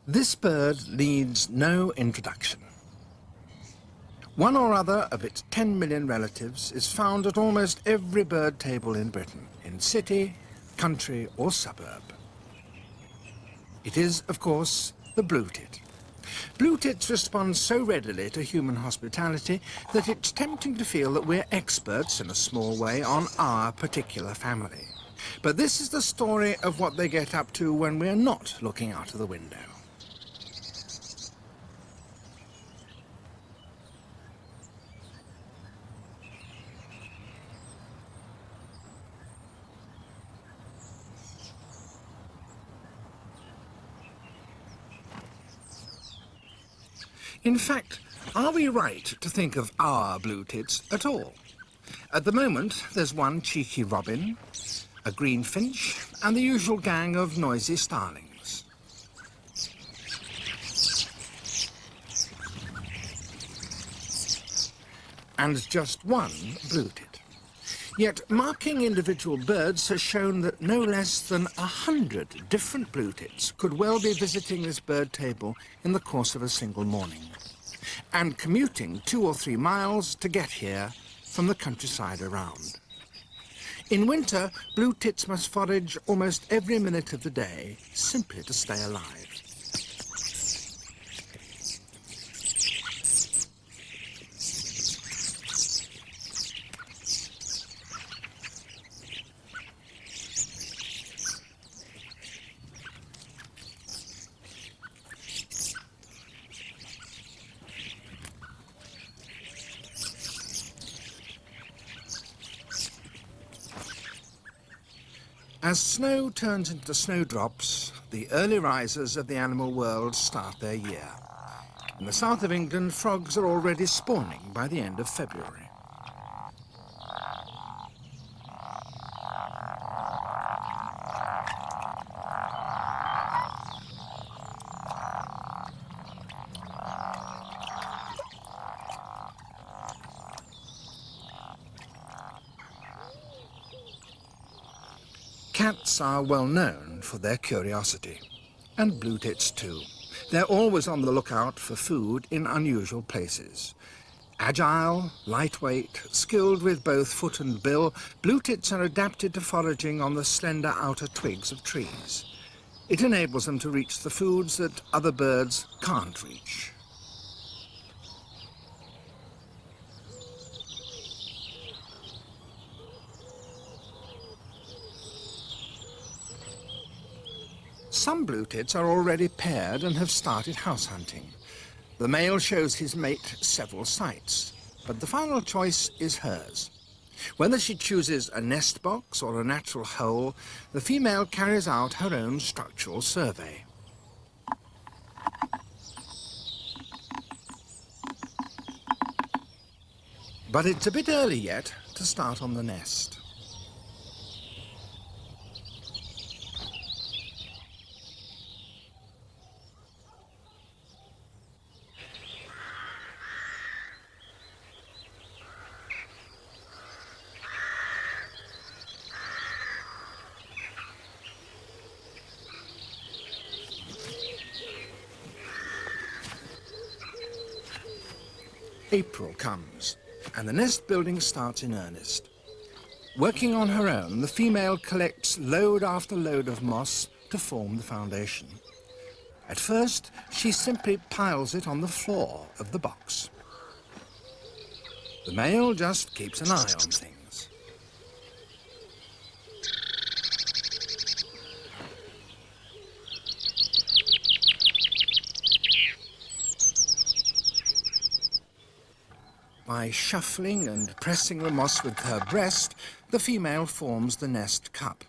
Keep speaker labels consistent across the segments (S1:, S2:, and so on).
S1: This bird needs no introduction. One or other of its 10 million relatives is found at almost every bird table in Britain, in city, country or suburb. It is, of course, the bluetit. Bluetits respond so readily to human hospitality that it's tempting to feel that we're experts in a small way on our particular family. But this is the story of what they get up to when we're not looking out of the window. In fact, are we right to think of our bluetits at all? At the moment, there's one cheeky robin, a greenfinch, and the usual gang of noisy starlings. And just one bluetit. Yet marking individual birds has shown that no less than 100 different bluetits could well be visiting this bird table in the course of a single morning, and commuting 2 or 3 miles to get here from the countryside around. In winter, bluetits must forage almost every minute of the day simply to stay alive. As snow turns into snowdrops, the early risers of the animal world start their year. In the south of England, frogs are already spawning by the end of February. Cats are well known for their curiosity, and bluetits too. They're always on the lookout for food in unusual places. Agile, lightweight, skilled with both foot and bill, bluetits are adapted to foraging on the slender outer twigs of trees. It enables them to reach the foods that other birds can't reach. Some bluetits are already paired and have started house hunting. The male shows his mate several sites, but the final choice is hers. Whether she chooses a nest box or a natural hole, the female carries out her own structural survey. But it's a bit early yet to start on the nest. April comes, and the nest building starts in earnest. Working on her own, the female collects load after load of moss to form the foundation. At first, she simply piles it on the floor of the box. The male just keeps an eye on things. By shuffling and pressing the moss with her breast, the female forms the nest cup.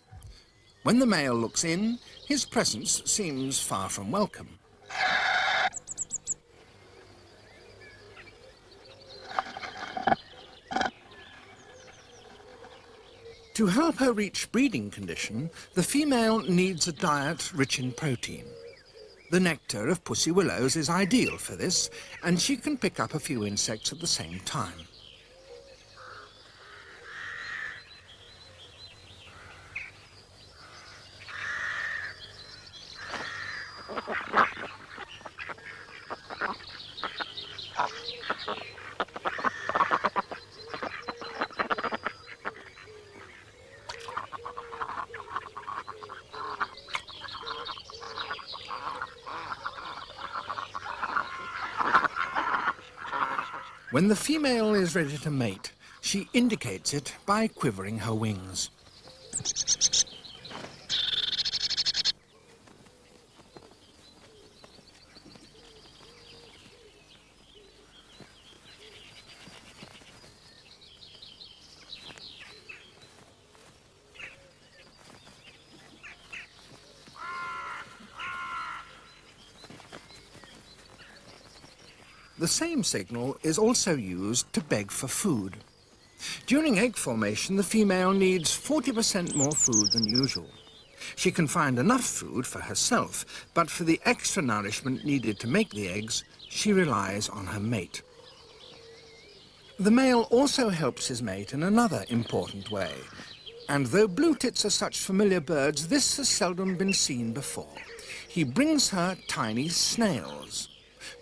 S1: When the male looks in, his presence seems far from welcome. To help her reach breeding condition, the female needs a diet rich in protein. The nectar of pussy willows is ideal for this, and she can pick up a few insects at the same time. When the female is ready to mate, she indicates it by quivering her wings. The same signal is also used to beg for food. During egg formation, the female needs 40% more food than usual. She can find enough food for herself, but for the extra nourishment needed to make the eggs, she relies on her mate. The male also helps his mate in another important way, and though bluetits are such familiar birds, this has seldom been seen before. He brings her tiny snails.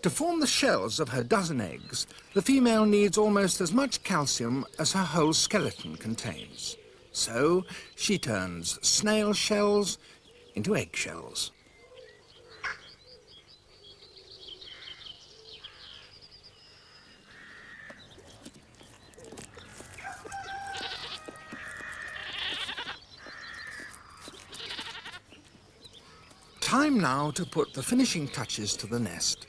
S1: To form the shells of her dozen eggs, the female needs almost as much calcium as her whole skeleton contains. So she turns snail shells into eggshells. Time now to put the finishing touches to the nest.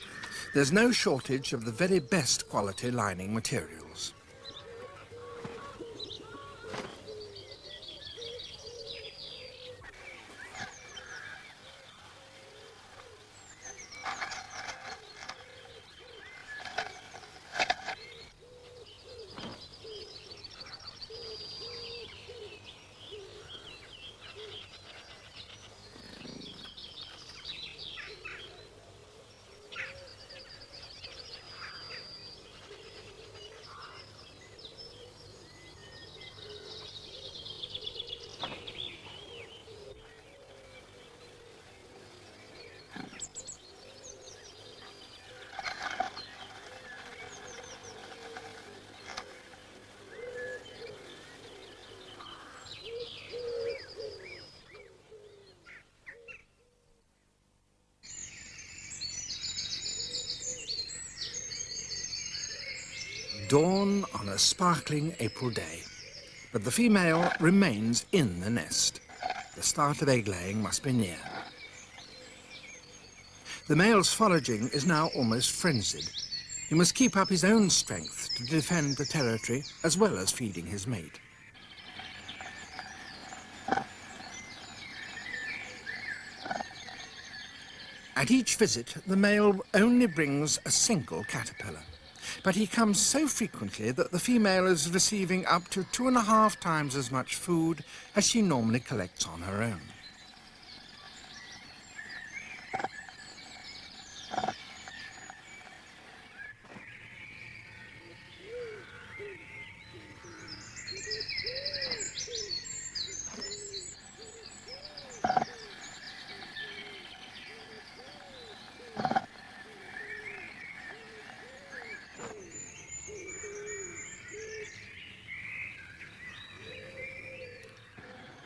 S1: There's no shortage of the very best quality lining materials. Dawn on a sparkling April day, but the female remains in the nest. The start of egg-laying must be near. The male's foraging is now almost frenzied. He must keep up his own strength to defend the territory as well as feeding his mate. At each visit, the male only brings a single caterpillar. But he comes so frequently that the female is receiving up to 2.5 times as much food as she normally collects on her own.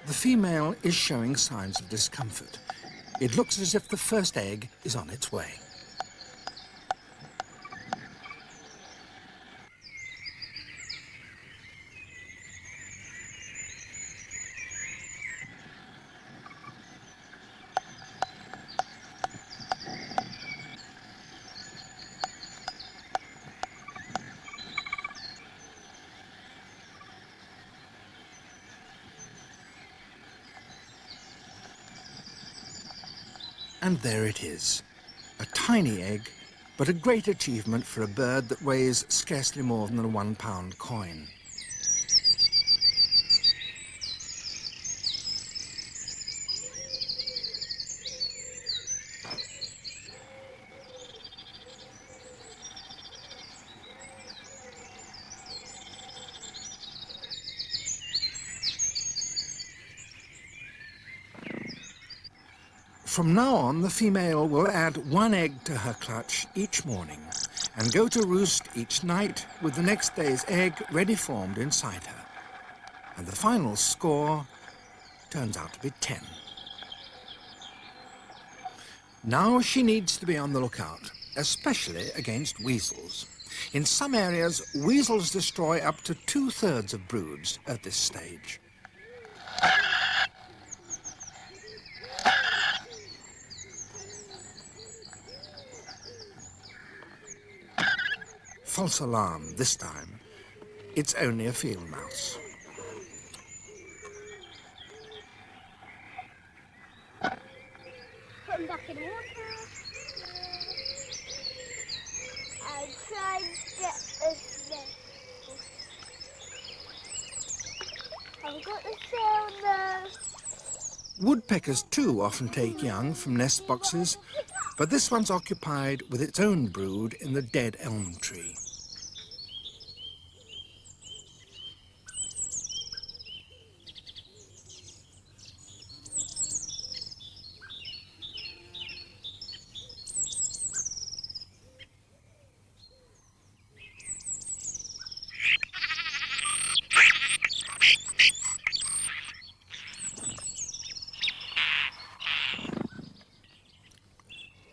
S1: The female is showing signs of discomfort. It looks as if the first egg is on its way. And there it is, a tiny egg, but a great achievement for a bird that weighs scarcely more than a £1 coin. From now on, the female will add 1 egg to her clutch each morning and go to roost each night with the next day's egg ready formed inside her. And the final score turns out to be 10. Now she needs to be on the lookout, especially against weasels. In some areas, weasels destroy up to 2/3 of broods at this stage. False alarm this time. It's only a field mouse.
S2: Put him back in water. I tried to get a snake. I've got the shell now.
S1: Woodpeckers too often take young from nest boxes, but this one's occupied with its own brood in the dead elm tree.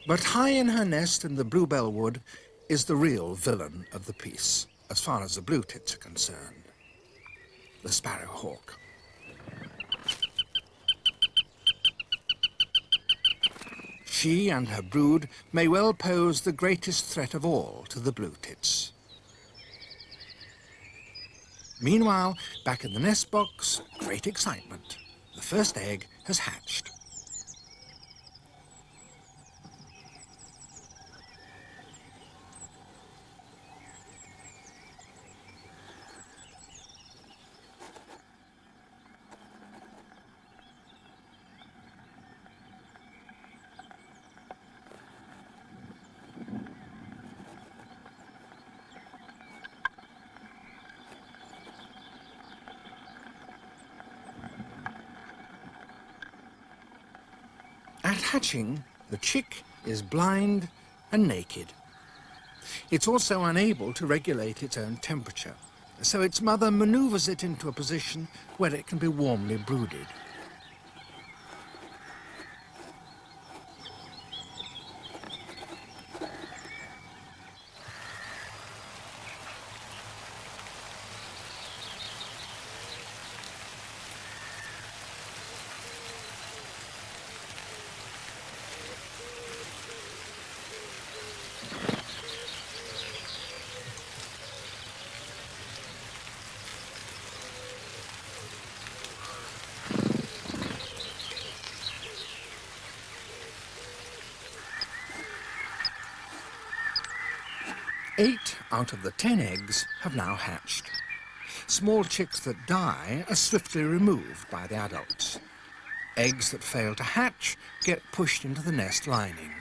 S1: But high in her nest in the bluebell wood is the real villain of the piece, as far as the bluetits are concerned, the sparrowhawk. She and her brood may well pose the greatest threat of all to the bluetits. Meanwhile, back in the nest box, great excitement. The first egg has hatched. At hatching, the chick is blind and naked. It's also unable to regulate its own temperature, so its mother maneuvers it into a position where it can be warmly brooded. Eight out of the 10 eggs have now hatched. Small chicks that die are swiftly removed by the adults. Eggs that fail to hatch get pushed into the nest lining.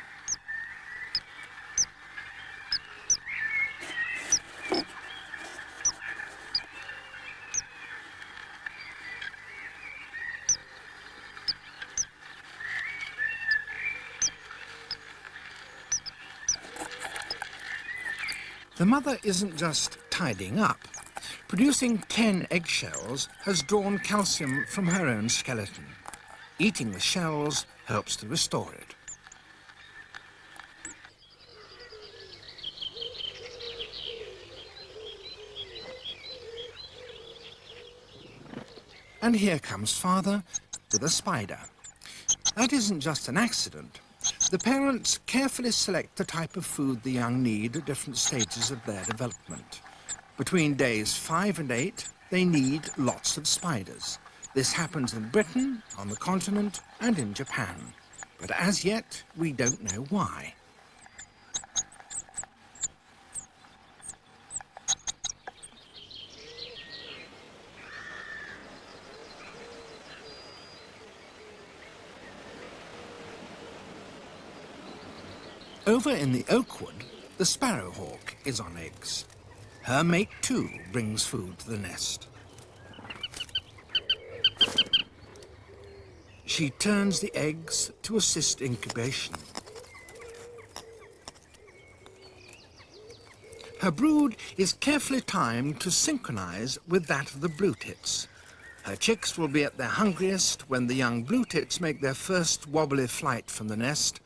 S1: The mother isn't just tidying up. Producing 10 eggshells has drawn calcium from her own skeleton. Eating the shells helps to restore it. And here comes father with a spider. That isn't just an accident. The parents carefully select the type of food the young need at different stages of their development. Between days 5 and 8, they need lots of spiders. This happens in Britain, on the continent, and in Japan. But as yet, we don't know why. Over in the oak wood, the sparrowhawk is on eggs. Her mate, too, brings food to the nest. She turns the eggs to assist incubation. Her brood is carefully timed to synchronize with that of the bluetits. Her chicks will be at their hungriest when the young bluetits make their first wobbly flight from the nest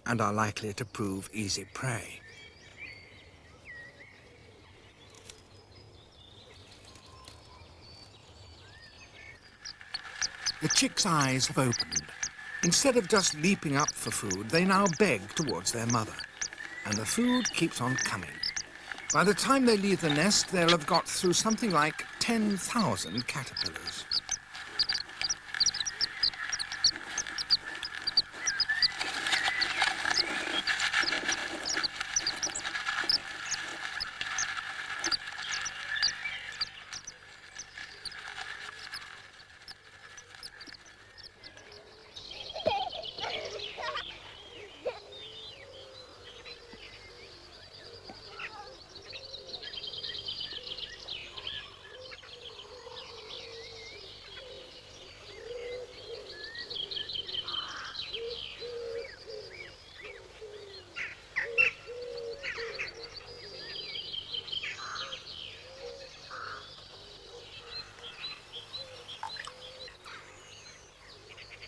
S1: and are likely to prove easy prey. The chicks' eyes have opened. Instead of just leaping up for food, they now beg towards their mother. And the food keeps on coming. By the time they leave the nest, they'll have got through something like 10,000 caterpillars.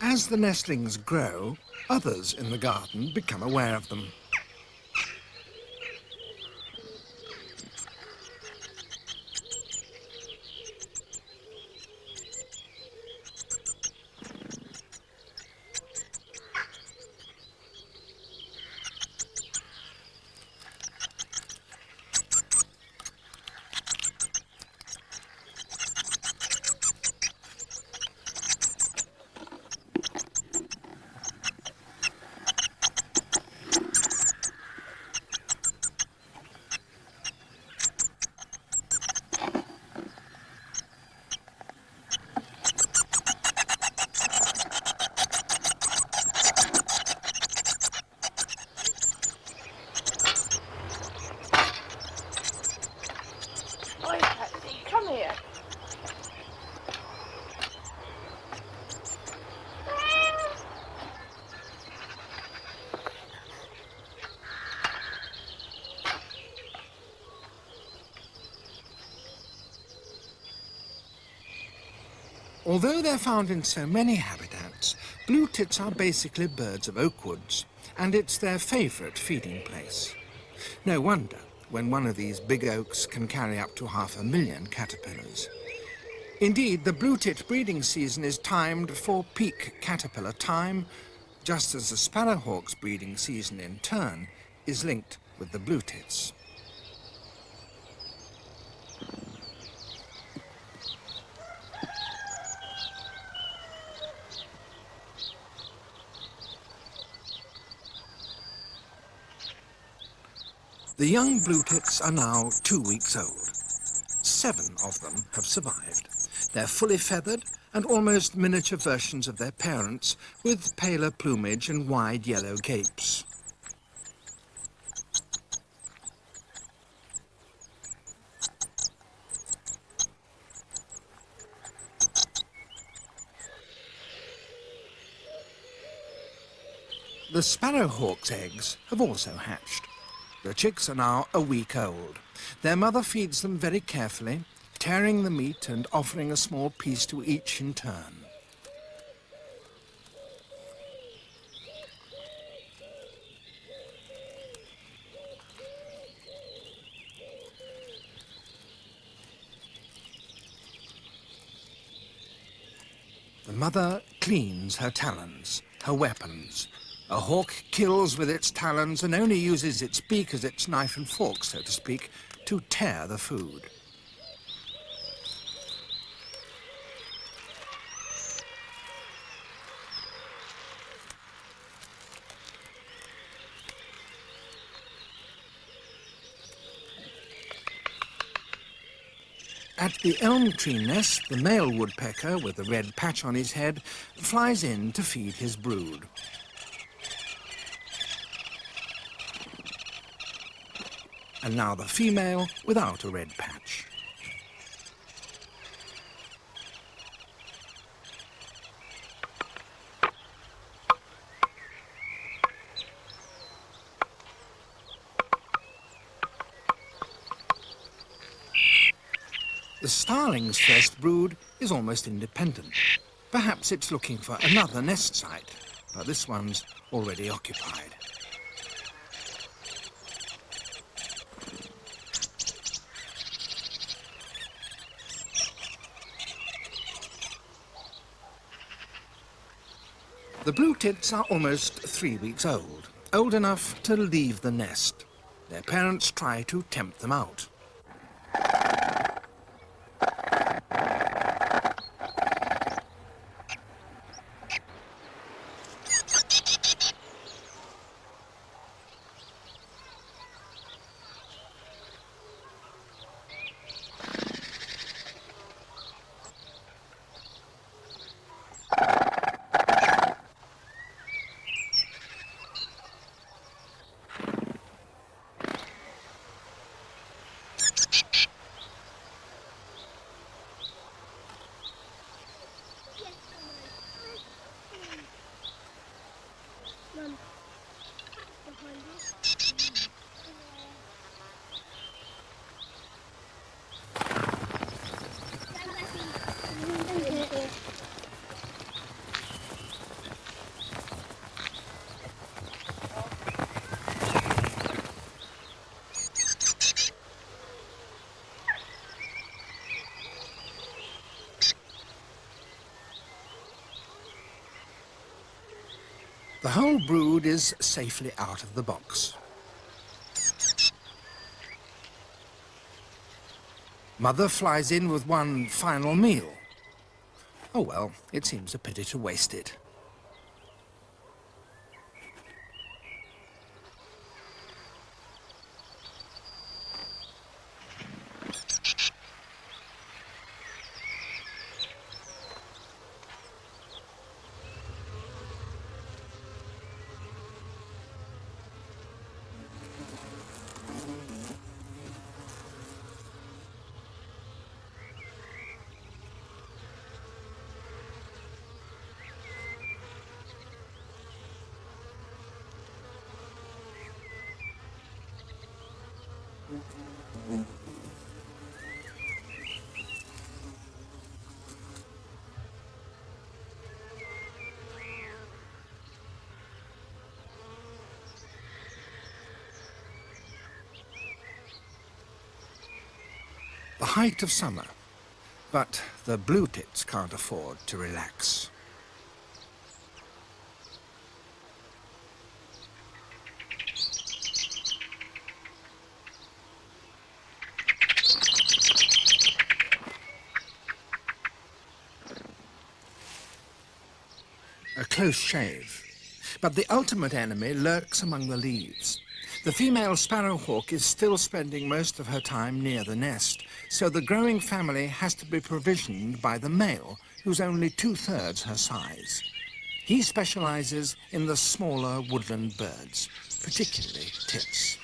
S1: As the nestlings grow, others in the garden become aware of them.
S2: Come here.
S1: Although they're found in so many habitats, blue tits are basically birds of oak woods, and it's their favourite feeding place. No wonder when one of these big oaks can carry up to 500,000 caterpillars. Indeed, the blue tit breeding season is timed for peak caterpillar time, just as the sparrowhawk's breeding season in turn is linked with the blue tits. The young blue tits are now 2 weeks old. 7 of them have survived. They're fully feathered and almost miniature versions of their parents, with paler plumage and wide yellow gapes. The sparrowhawk's eggs have also hatched. The chicks are now a week old. Their mother feeds them very carefully, tearing the meat and offering a small piece to each in turn. The mother cleans her talons, her weapons. A hawk kills with its talons and only uses its beak as its knife and fork, so to speak, to tear the food. At the elm tree nest, the male woodpecker, with the red patch on his head, flies in to feed his brood. And now the female without a red patch. The starling's first brood is almost independent. Perhaps it's looking for another nest site, but this one's already occupied. The blue tits are almost 3 weeks old, old enough to leave the nest. Their parents try to tempt them out. The whole brood is safely out of the box. Mother flies in with one final meal. Oh well, it seems a pity to waste it. The height of summer, but the blue tits can't afford to relax. A close shave, but the ultimate enemy lurks among the leaves. The female sparrowhawk is still spending most of her time near the nest, so the growing family has to be provisioned by the male, who's only 2/3 her size. He specializes in the smaller woodland birds, particularly tits.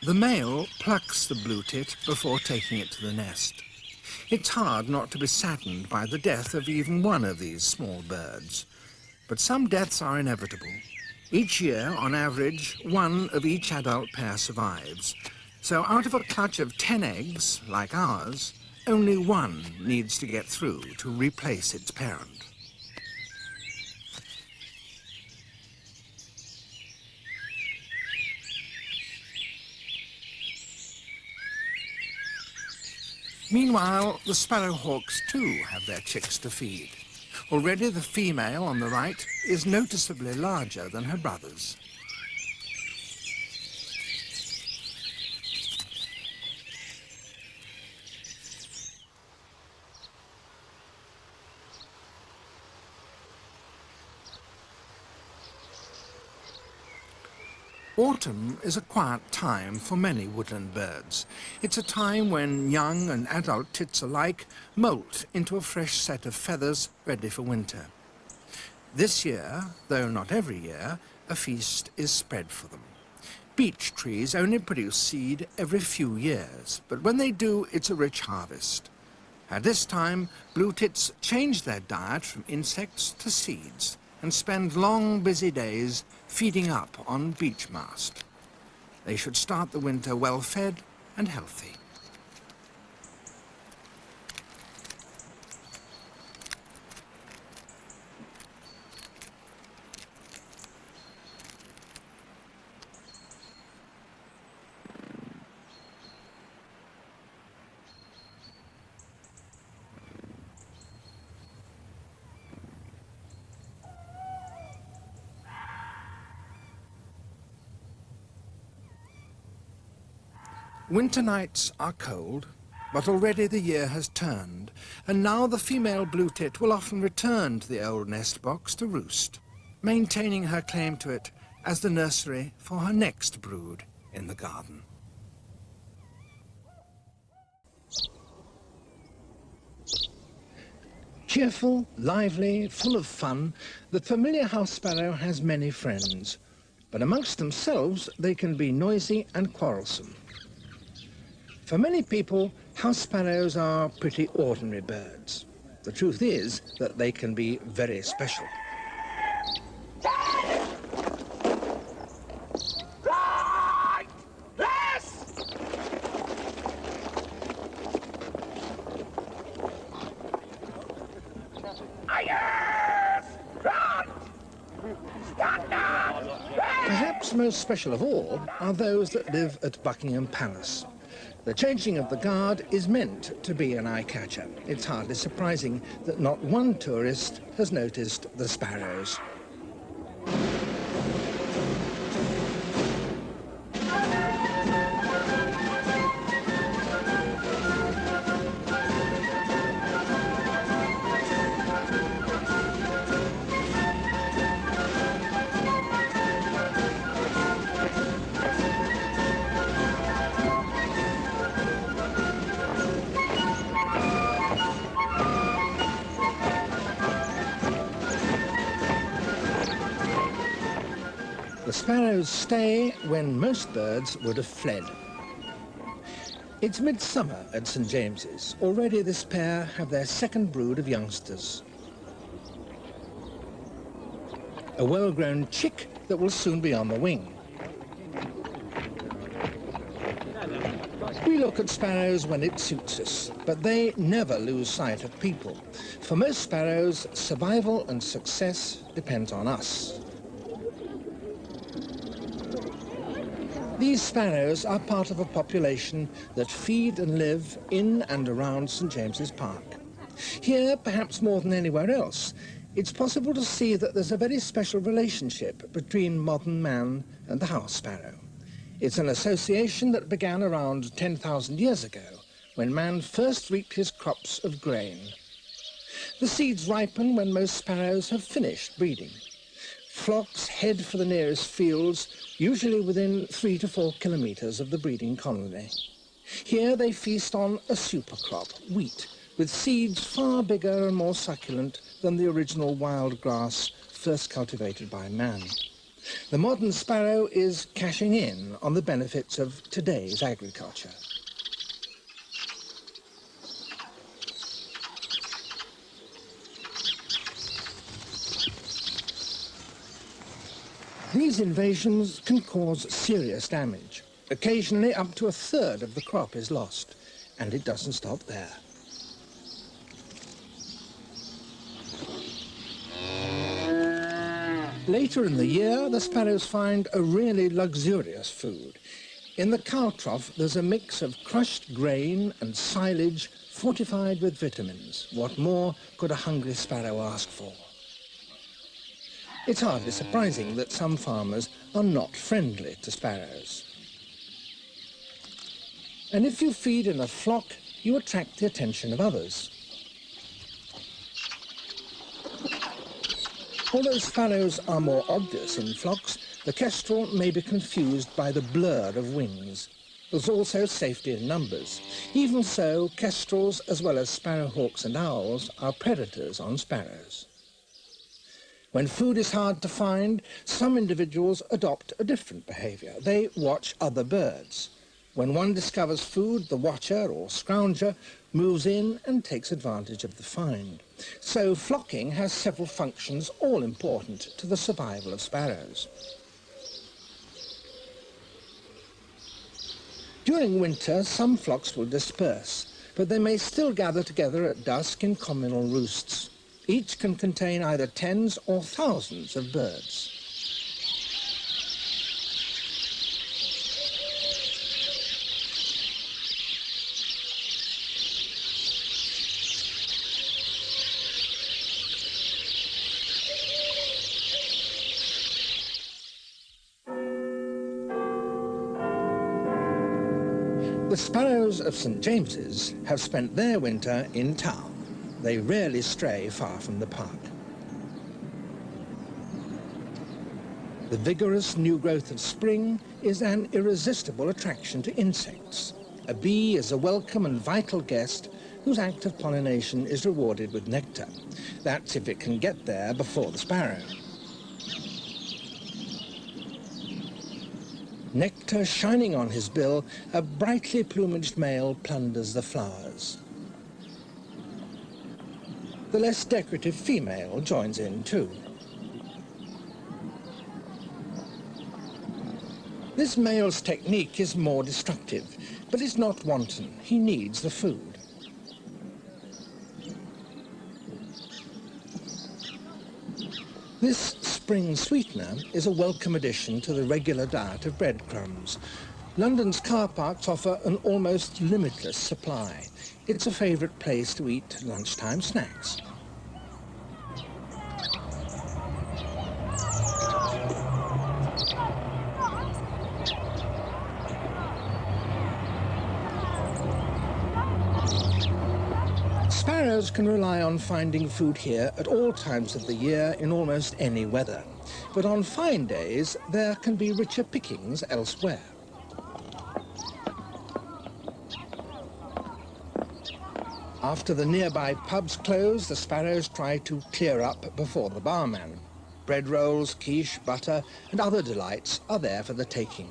S1: The male plucks the blue tit before taking it to the nest. It's hard not to be saddened by the death of even one of these small birds. But some deaths are inevitable. Each year, on average, one of each adult pair survives. So out of a clutch of 10 eggs, like ours, only one needs to get through to replace its parent. Meanwhile, the sparrowhawks too have their chicks to feed. Already the female on the right is noticeably larger than her brothers. Autumn is a quiet time for many woodland birds. It's a time when young and adult tits alike molt into a fresh set of feathers ready for winter. This year, though not every year, a feast is spread for them. Beech trees only produce seed every few years, but when they do, it's a rich harvest. At this time, blue tits change their diet from insects to seeds and spend long, busy days feeding up on beech mast. They should start the winter well-fed and healthy. Winter nights are cold, but already the year has turned, and now the female blue tit will often return to the old nest box to roost, maintaining her claim to it as the nursery for her next brood in the garden. Cheerful, lively, full of fun, the familiar house sparrow has many friends, but amongst themselves they can be noisy and quarrelsome. For many people, house sparrows are pretty ordinary birds. The truth is that they can be very special. Perhaps most special of all are those that live at Buckingham Palace. The changing of the guard is meant to be an eye-catcher. It's hardly surprising that not one tourist has noticed the sparrows. The sparrows stay when most birds would have fled. It's midsummer at St. James's. Already this pair have their second brood of youngsters. A well-grown chick that will soon be on the wing. We look at sparrows when it suits us, but they never lose sight of people. For most sparrows, survival and success depends on us. These sparrows are part of a population that feed and live in and around St. James's Park. Here, perhaps more than anywhere else, it's possible to see that there's a very special relationship between modern man and the house sparrow. It's an association that began around 10,000 years ago, when man first reaped his crops of grain. The seeds ripen when most sparrows have finished breeding. Flocks head for the nearest fields, usually within 3 to 4 kilometers of the breeding colony. Here they feast on a supercrop, wheat, with seeds far bigger and more succulent than the original wild grass first cultivated by man. The modern sparrow is cashing in on the benefits of today's agriculture. These invasions can cause serious damage. Occasionally, up to 1/3 of the crop is lost, and it doesn't stop there. Later in the year, the sparrows find a really luxurious food. In the cow trough, there's a mix of crushed grain and silage fortified with vitamins. What more could a hungry sparrow ask for? It's hardly surprising that some farmers are not friendly to sparrows. And if you feed in a flock, you attract the attention of others. Although sparrows are more obvious in flocks, the kestrel may be confused by the blur of wings. There's also safety in numbers. Even so, kestrels, as well as sparrowhawks and owls, are predators on sparrows. When food is hard to find, some individuals adopt a different behavior. They watch other birds. When one discovers food, the watcher or scrounger moves in and takes advantage of the find. So flocking has several functions, all important to the survival of sparrows. During winter, some flocks will disperse, but they may still gather together at dusk in communal roosts. Each can contain either tens or thousands of birds. The sparrows of St. James's have spent their winter in town. They rarely stray far from the park. The vigorous new growth of spring is an irresistible attraction to insects. A bee is a welcome and vital guest whose act of pollination is rewarded with nectar. That's if it can get there before the sparrow. Nectar shining on his bill, a brightly plumaged male plunders the flowers. The less decorative female joins in too. This male's technique is more destructive, but it's not wanton. He needs the food. This spring sweetener is a welcome addition to the regular diet of breadcrumbs. London's car parks offer an almost limitless supply. It's a favourite place to eat lunchtime snacks. Sparrows can rely on finding food here at all times of the year in almost any weather. But on fine days, there can be richer pickings elsewhere. After the nearby pubs close, the sparrows try to clear up before the barman. Bread rolls, quiche, butter, and other delights are there for the taking.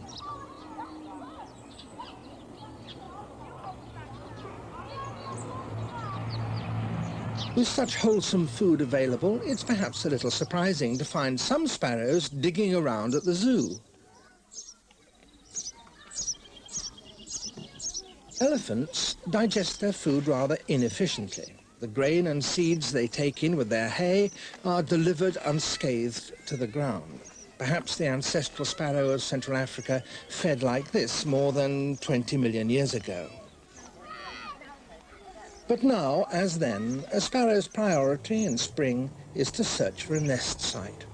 S1: With such wholesome food available, it's perhaps a little surprising to find some sparrows digging around at the zoo. Elephants digest their food rather inefficiently. The grain and seeds they take in with their hay are delivered unscathed to the ground. Perhaps the ancestral sparrow of Central Africa fed like this more than 20 million years ago. But now, as then, a sparrow's priority in spring is to search for a nest site.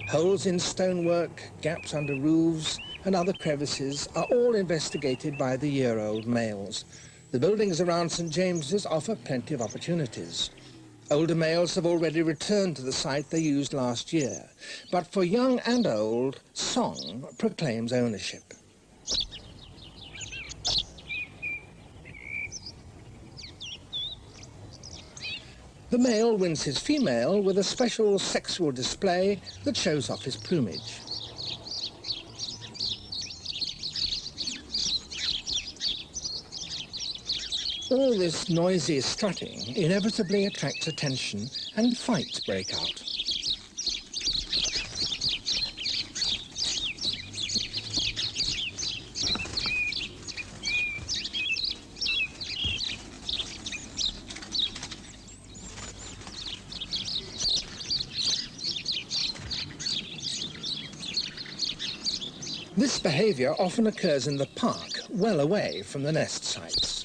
S1: Holes in stonework, gaps under roofs, and other crevices are all investigated by the year-old males. The buildings around St. James's offer plenty of opportunities. Older males have already returned to the site they used last year. But for young and old, song proclaims ownership. The male wins his female with a special sexual display that shows off his plumage. All this noisy strutting inevitably attracts attention and fights break out. This behaviour often occurs in the park, well away from the nest sites.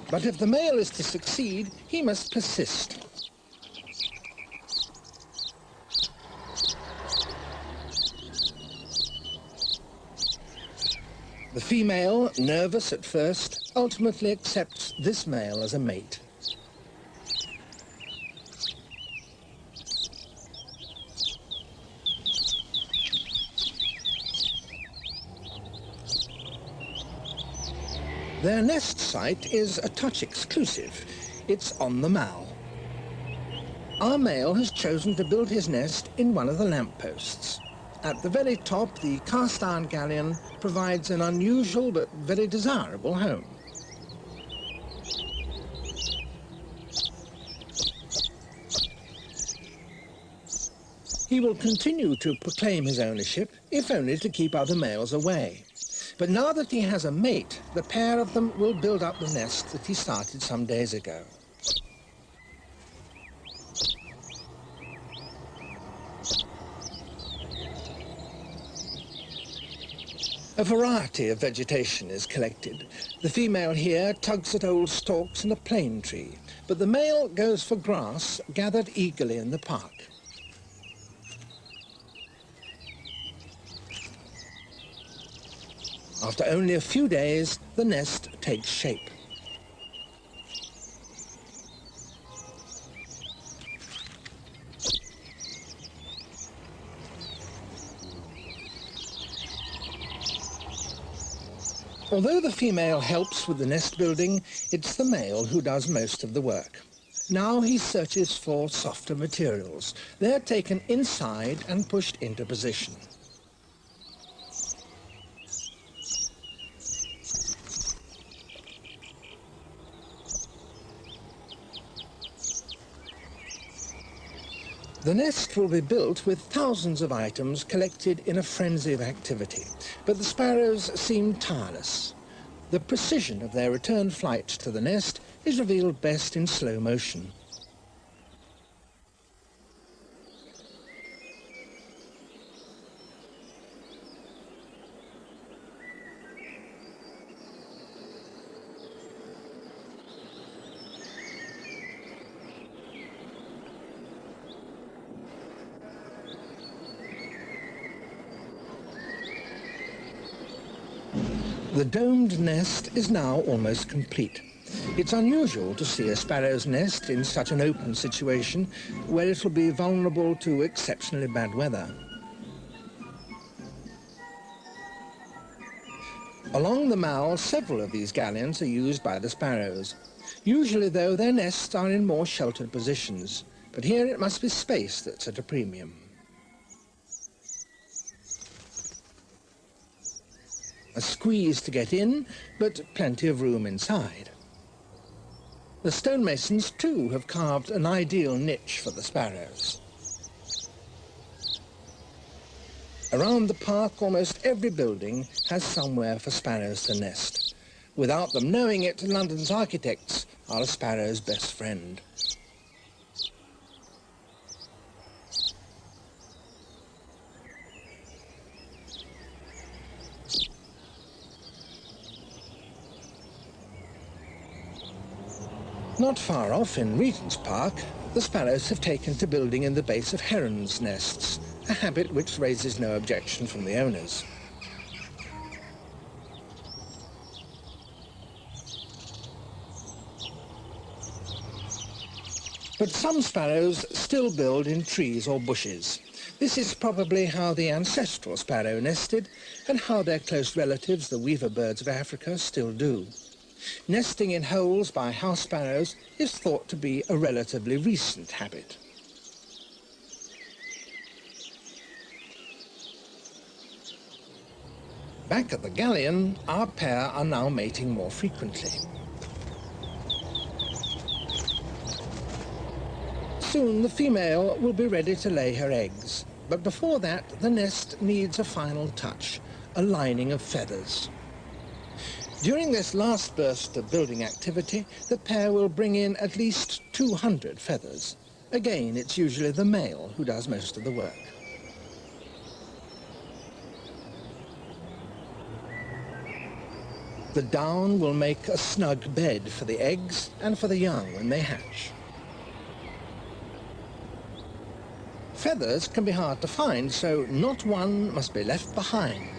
S1: But if the male is to succeed, he must persist. The female, nervous at first, ultimately accepts this male as a mate. Their nest site is a touch exclusive. It's on the mall. Our male has chosen to build his nest in one of the lampposts. At the very top, the cast-iron galleon provides an unusual but very desirable home. He will continue to proclaim his ownership, if only to keep other males away. But now that he has a mate, the pair of them will build up the nest that he started some days ago. A variety of vegetation is collected. The female here tugs at old stalks in a plane tree, but the male goes for grass gathered eagerly in the park. After only a few days, the nest takes shape. Although the female helps with the nest building, it's the male who does most of the work. Now he searches for softer materials. They're taken inside and pushed into position. The nest will be built with thousands of items collected in a frenzy of activity, but the sparrows seem tireless. The precision of their return flight to the nest is revealed best in slow motion. The domed nest is now almost complete. It's unusual to see a sparrow's nest in such an open situation where it will be vulnerable to exceptionally bad weather. Along the mall, several of these galleons are used by the sparrows. Usually, though, their nests are in more sheltered positions, but here it must be space that's at a premium. A squeeze to get in, but plenty of room inside. The stonemasons, too, have carved an ideal niche for the sparrows. Around the park, almost every building has somewhere for sparrows to nest. Without them knowing it, London's architects are a sparrow's best friend. Not far off in Regent's Park, the sparrows have taken to building in the base of herons' nests, a habit which raises no objection from the owners. But some sparrows still build in trees or bushes. This is probably how the ancestral sparrow nested and how their close relatives, the weaver birds of Africa, still do. Nesting in holes by house sparrows is thought to be a relatively recent habit. Back at the galleon, our pair are now mating more frequently. Soon the female will be ready to lay her eggs, but before that the nest needs a final touch, a lining of feathers. During this last burst of building activity, the pair will bring in at least 200 feathers. Again, it's usually the male who does most of the work. The down will make a snug bed for the eggs and for the young when they hatch. Feathers can be hard to find, so not one must be left behind.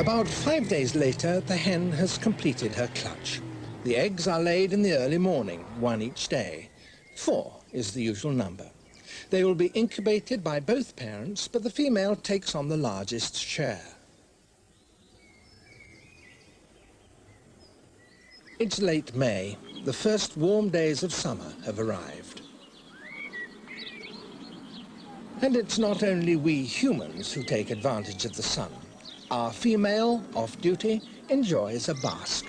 S1: About 5 days later, the hen has completed her clutch. The eggs are laid in the early morning, one each day. 4 is the usual number. They will be incubated by both parents, but the female takes on the largest share. It's late May. The first warm days of summer have arrived. And it's not only we humans who take advantage of the sun. Our female, off-duty, enjoys a bask.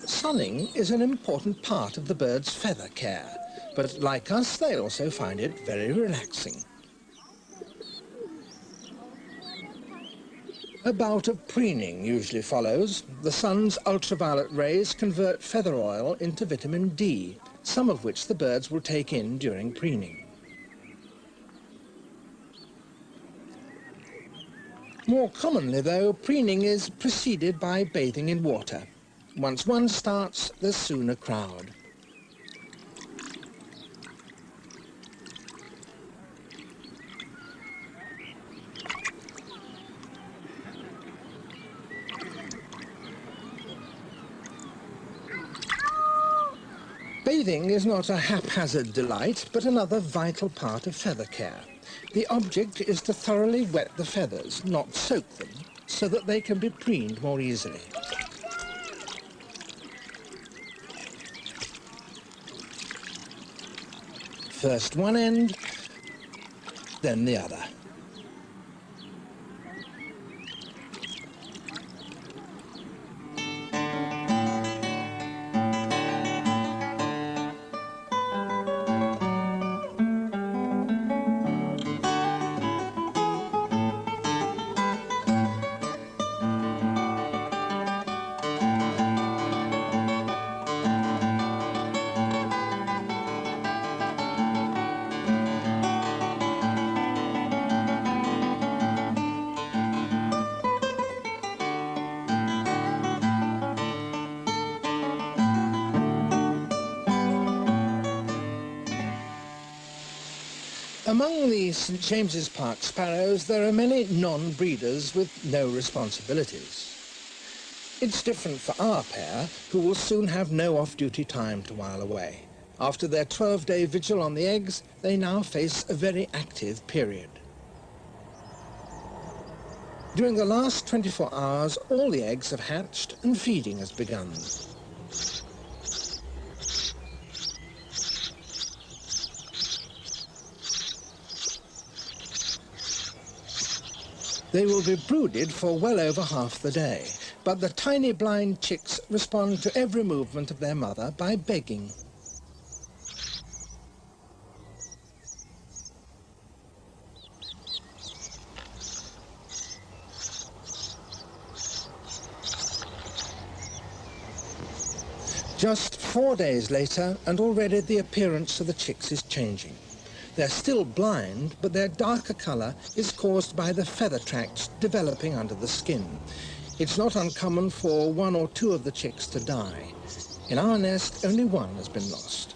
S1: Sunning is an important part of the bird's feather care, but like us, they also find it very relaxing. A bout of preening usually follows. The sun's ultraviolet rays convert feather oil into vitamin D, some of which the birds will take in during preening. More commonly, though, preening is preceded by bathing in water. Once one starts, there's soon a crowd. Bathing is not a haphazard delight, but another vital part of feather care. The object is to thoroughly wet the feathers, not soak them, so that they can be preened more easily. First one end, then the other. Among the St. James's Park sparrows, there are many non-breeders with no responsibilities. It's different for our pair, who will soon have no off-duty time to while away. After their 12-day vigil on the eggs, they now face a very active period. During the last 24 hours, all the eggs have hatched and feeding has begun. They will be brooded for well over half the day, but the tiny blind chicks respond to every movement of their mother by begging. Just 4 days later, and already the appearance of the chicks is changing. They're still blind, but their darker colour is caused by the feather tracts developing under the skin. It's not uncommon for 1 or 2 of the chicks to die. In our nest, only 1 has been lost.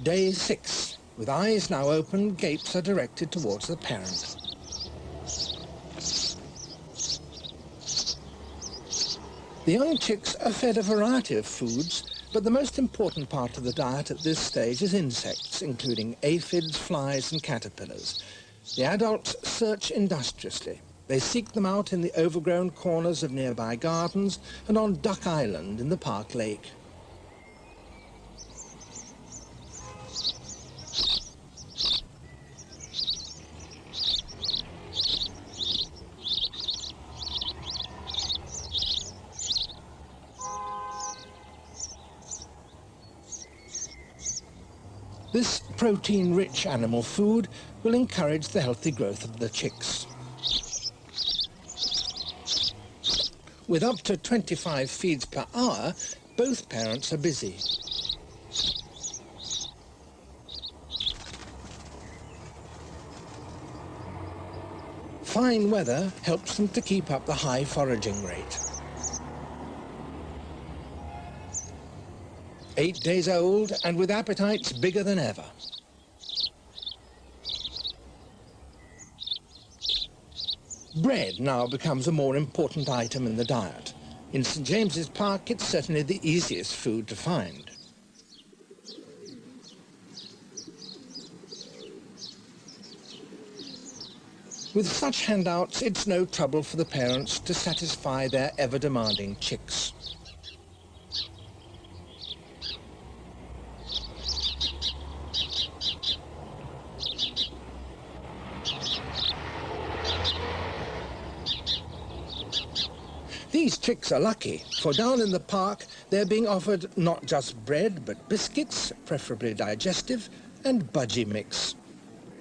S1: Day 6. With eyes now open, gapes are directed towards the parent. The young chicks are fed a variety of foods, but the most important part of the diet at this stage is insects, including aphids, flies and caterpillars. The adults search industriously. They seek them out in the overgrown corners of nearby gardens and on Duck Island in the Park Lake. This protein-rich animal food will encourage the healthy growth of the chicks. With up to 25 feeds per hour, both parents are busy. Fine weather helps them to keep up the high foraging rate. 8 days old and with appetites bigger than ever. Bread now becomes a more important item in the diet. In St. James's Park, it's certainly the easiest food to find. With such handouts, it's no trouble for the parents to satisfy their ever-demanding chicks. These chicks are lucky, for down in the park they're being offered not just bread, but biscuits, preferably digestive, and budgie mix.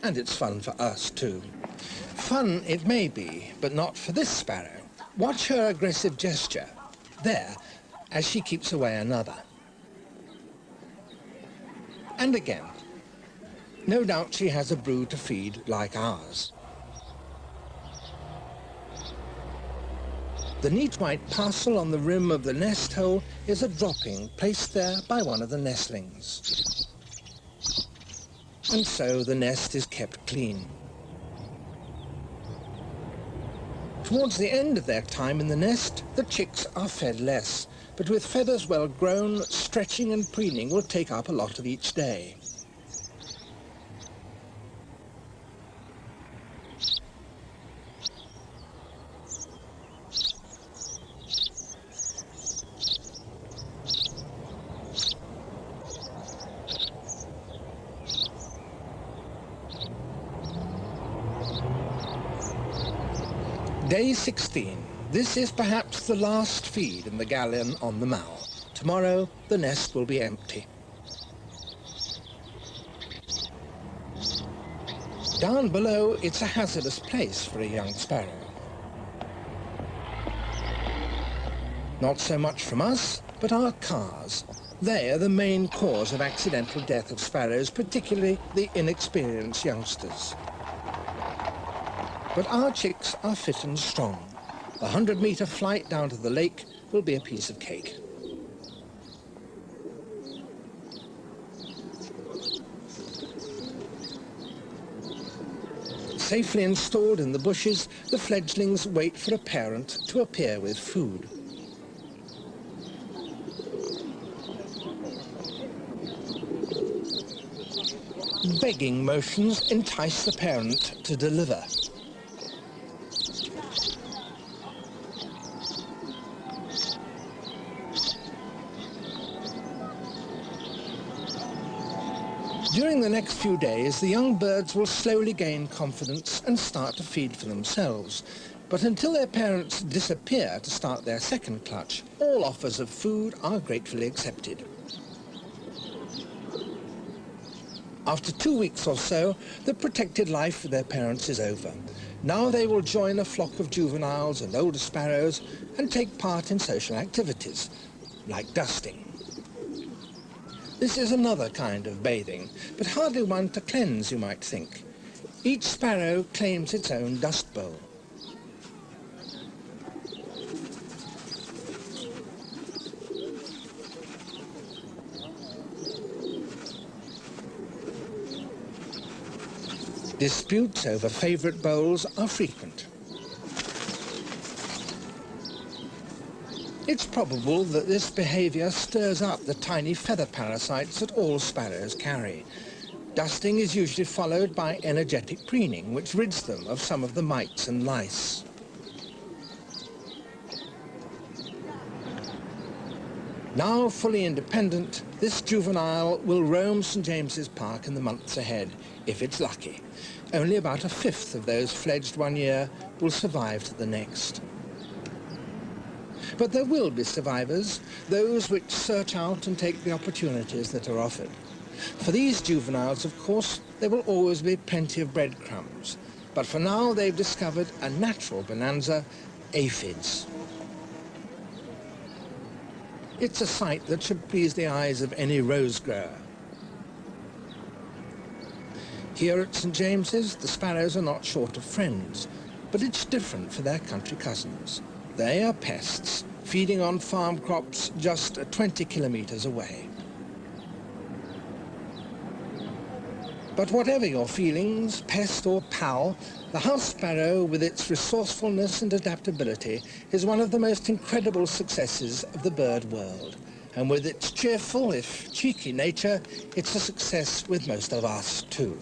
S1: And it's fun for us too. Fun it may be, but not for this sparrow. Watch her aggressive gesture, there, as she keeps away another. And again. No doubt she has a brood to feed like ours. The neat white parcel on the rim of the nest hole is a dropping placed there by one of the nestlings. And so the nest is kept clean. Towards the end of their time in the nest, the chicks are fed less, but with feathers well grown, stretching and preening will take up a lot of each day. Day 16. This is perhaps the last feed in the galleon on the Mall. Tomorrow, the nest will be empty. Down below, it's a hazardous place for a young sparrow. Not so much from us, but our cars. They are the main cause of accidental death of sparrows, particularly the inexperienced youngsters. But our chicks are fit and strong. The 100-meter flight down to the lake will be a piece of cake. Safely installed in the bushes, the fledglings wait for a parent to appear with food. Begging motions entice the parent to deliver. During the next few days, the young birds will slowly gain confidence and start to feed for themselves. But until their parents disappear to start their second clutch, all offers of food are gratefully accepted. After 2 weeks or so, the protected life with their parents is over. Now they will join a flock of juveniles and older sparrows and take part in social activities, like dusting. This is another kind of bathing, but hardly one to cleanse, you might think. Each sparrow claims its own dust bowl. Disputes over favourite bowls are frequent. It's probable that this behaviour stirs up the tiny feather parasites that all sparrows carry. Dusting is usually followed by energetic preening, which rids them of some of the mites and lice. Now fully independent, this juvenile will roam St. James's Park in the months ahead, if it's lucky. Only about a fifth of those fledged 1 year will survive to the next. But there will be survivors, those which search out and take the opportunities that are offered. For these juveniles, of course, there will always be plenty of breadcrumbs. But for now, they've discovered a natural bonanza, aphids. It's a sight that should please the eyes of any rose grower. Here at St. James's, the sparrows are not short of friends, but it's different for their country cousins. They are pests, feeding on farm crops just 20 kilometres away. But whatever your feelings, pest or pal, the house sparrow, with its resourcefulness and adaptability, is one of the most incredible successes of the bird world. And with its cheerful, if cheeky nature, it's a success with most of us too.